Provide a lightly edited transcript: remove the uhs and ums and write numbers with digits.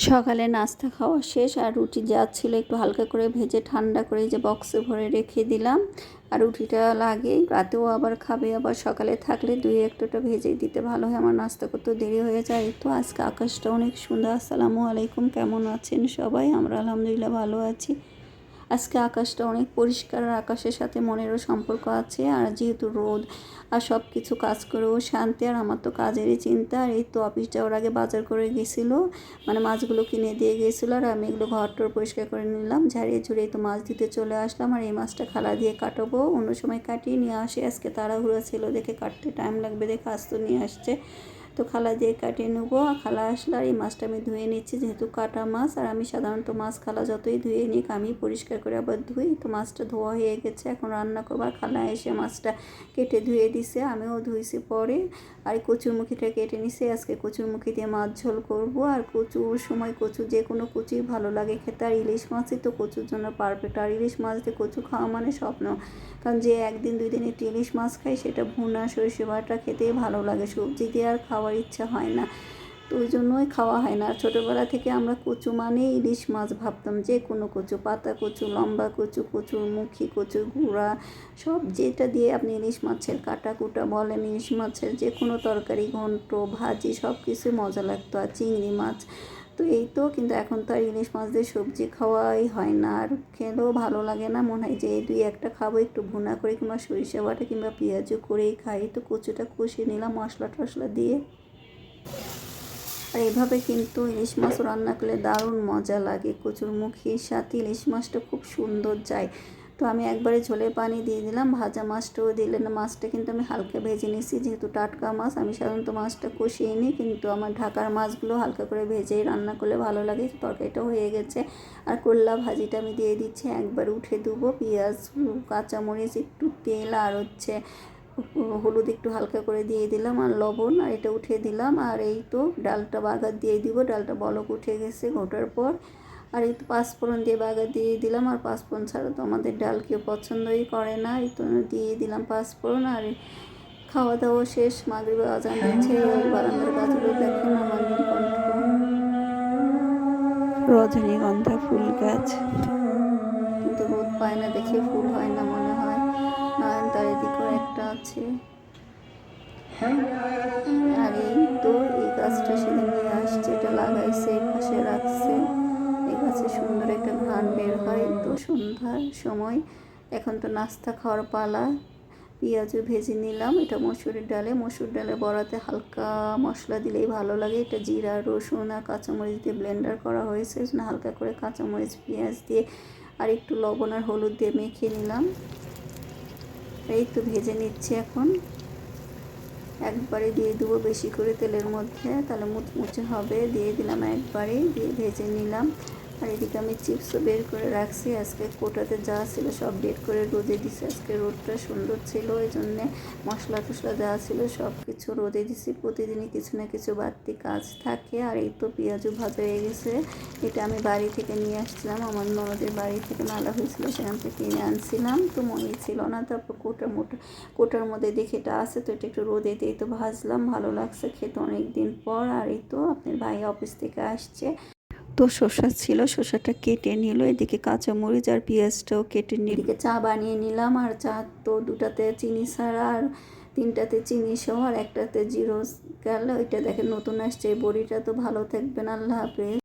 সকালে নাস্তা খাওয়া শেষ, আর রুটি যা ছিল একটু হালকা করে ভেজে ঠান্ডা করে যে বক্সে ভরে রেখে দিলাম। আর রুটিটা লাগে রাতেও আবার খাবে, আবার সকালে থাকলে দুই একটা ভেজে দিতে ভালো হয়, আমার নাস্তা করতে দেরি হয়ে যায়। তো আজকে আকাশটা অনেক সুন্দর। আসসালামু আলাইকুম, কেমন আছেন সবাই? আমরা আলহামদুলিল্লাহ ভালো আছি। আজকে আকাশটা অনেক পরিষ্কার, আর আকাশের সাথে মনেরও সম্পর্ক আছে। আর যেহেতু রোদ আর সব কিছু কাজ করেও শান্তি, আর আমার তো কাজেরই চিন্তা। আর এই তো অফিস যাওয়ার আগে বাজার করে গেছিলো, মানে মাছগুলো কিনে দিয়ে গেছিলো, আর আমি এগুলো ঘরটর পরিষ্কার করে নিলাম, ঝাড়িয়ে ঝুড়িয়ে তো মাছ দিতে চলে আসলাম। আর এই মাছটা খালা দিয়ে কাটাবো, অন্য সময় কাটিয়ে নিয়ে আসে, আজকে তাড়াহুড়ো ছিল দেখে কাটতে টাইম লাগবে দেখে আজ তো নিয়ে আসছে। তো খালা দিয়ে কাটিয়ে নেবো। আর খালা আসলে আর এই মাছটা আমি ধুয়ে নিচ্ছি, যেহেতু কাটা মাছ। আর আমি সাধারণত মাছ খালা যতই ধুয়ে নিই আমি পরিষ্কার করে আবার ধুই। তো মাছটা ধোয়া হয়ে গেছে, এখন রান্না করবো। আর খালা এসে মাছটা কেটে ধুয়ে দিছে, আমিও ধুইছি পরে। আর কচুরমুখিটা কেটে নিছি, আজকে কচুরমুখি দিয়ে মাছ ঝোল করব। আর কচুর সময় কচু যে কোনো কচুই ভালো লাগে খেতে, আর ইলিশ মাছই তো কচুর জন্য পারফেক্ট। আর ইলিশ মাছ দিয়ে কচু খাওয়া মানে স্বপ্ন, কারণ যে একদিন দুই দিন একটু ইলিশ মাছ খাই সেটা ভুনা সরিষা বাটা খেতেই ভালো লাগে, সবজি দিয়ে আর খাওয়ার ইচ্ছা হয় না। তো ওই জন্যই খাওয়া হয় না। ছোটোবেলা থেকে আমরা কচু মানে ইলিশ মাছ ভাবতাম, যে কোনো কচু, পাতা কচু, লম্বা কচু, কচুর মুখী, কচুর গুঁড়া, সব যেটা দিয়ে আপনি ইলিশ মাছের কাটা কুটা বলেন, ইলিশ মাছের যে কোনো তরকারি, ঘন্ট, ভাজি, সব কিছু মজা লাগতো। আর চিংড়ি মাছ তো এই তো, কিন্তু এখন তো আর ইলিশ মাছ দিয়ে সবজি খাওয়াই হয় না, আর খেলেও ভালো লাগে না। মনে হয় যে এই দুই একটা খাবো, একটু ভুনা করে কিংবা সরিষা বাটা কিংবা পেঁয়াজও করেই খাই। তো কচুটা কষিয়ে নিলাম মশলা টশলা দিয়ে। আর এভাবে কিন্তু ইলিশ মাছ রান্না করলে দারুণ মজা লাগে, কচুর মুখির সাথে ইলিশ মাছটা খুব সুন্দর যায়। তো আমি একবারে ঝোলে পানি দিয়ে দিলাম, ভাজা মাছটাও দিলে না। মাছটা কিন্তু আমি হালকা ভেজে নিয়েছি, যেহেতু টাটকা মাছ। আমি সাধারণত মাছটা কষিয়ে নিই, কিন্তু আমার ঢাকার মাছগুলো হালকা করে ভেজেই রান্না করলে ভালো লাগে। তরকারিটা হয়ে গেছে, আর করলা ভাজিটা আমি দিয়ে দিচ্ছি, একবার উঠে দেবো। পেঁয়াজ, কাঁচামরিচ, একটু তেল, আর হলুদ একটু হালকা করে দিয়ে দিলাম, আর লবণ, আর এটা উঠে দিলাম। আর এই তো ডালটা বাগার দিয়ে দিব, ডালটা বলক উঠে গেছে ঘোটার পর। আর এই তো পাঁচফোড়ন দিয়ে বাগার দিয়ে দিলাম, আর পাঁচফোড়ন ছাড়া তো আমাদের ডাল কেউ পছন্দই করে না। এই তো দিয়ে দিলাম পাঁচফোড়ন। আর খাওয়া দাওয়া শেষ, মাগরিবের আজান দিচ্ছে। ওই বারান্দার গাছগুলো দেখেন, আমার নীলকণ্ঠ রজনীগন্ধা ফুল গাছ, কিন্তু রোদ পায় না দেখে ফুল হয় না মনে হয়। তার এদিকেও একটা আছে। আর এই তো এই গাছটা সেদিন নিয়ে আসছে, এটা লাগাইছে, এই পাশে রাখছে। এই গাছে সুন্দর একটা ঘ্রাণ বের হয়। তো সন্ধ্যার সময় এখন তো নাস্তা খাওয়ার পালা। পেঁয়াজও ভেজে নিলাম। এটা মসুরের ডালে, মসুর ডালে বড়াতে হালকা মশলা দিলেই ভালো লাগে। এটা জিরা, রসুন আর কাঁচামরিচ দিয়ে ব্লেন্ডার করা হয়েছে, হালকা করে কাঁচামরিচ পেঁয়াজ দিয়ে আর একটু লবণ আর হলুদ দিয়ে মেখে নিলাম। এই তো ভেজে নিচ্ছি এখন, একবারে দিয়ে দেবো বেশি করে তেলের মধ্যে, তাহলে মুচমুচে হবে। দিয়ে দিলাম একবারে, দিয়ে ভেজে নিলাম। আর এদিকে আমি চিপসও বের করে রাখছি, আজকে কোটাতে যা ছিল সব বের করে রোদে দিছি। আজকে রোদটা সুন্দর ছিল, এই জন্যে মশলা টশলা যা ছিল সব কিছু রোদে দিছি। প্রতিদিনই কিছু না কিছু বাড়তি কাজ থাকে। আর এই তো পেঁয়াজও ভাজা হয়ে গেছে। এটা আমি বাড়ি থেকে নিয়ে আসছিলাম, আমার ননদের বাড়ি থেকে মেলা হয়েছিল, সেখান থেকে কিনে আনছিলাম। তো মনে ছিল না, তারপর কোটার মধ্যে দেখে এটা আছে, তো এটা একটু রোদে দিয়ে তো ভাজলাম, ভালো লাগছে খেতে অনেক দিন পর। আর এই তো আপনার ভাই অফিস থেকে আসছে, তো শসা ছিল, শসাটা কেটে নিল। এদিকে কাঁচামরিচ আর পেঁয়াজটাও কেটে নিল। এদিকে চা বানিয়ে নিলাম, আর চা তো দুটাতে চিনি ছাড়া, আর তিনটাতে চিনি সহ, আর একটাতে জিরো গেল। ওইটা দেখেন নতুন আসছে। এই বড়িটা তো ভালো থাকবেন, আল্লাহ হাফেজ।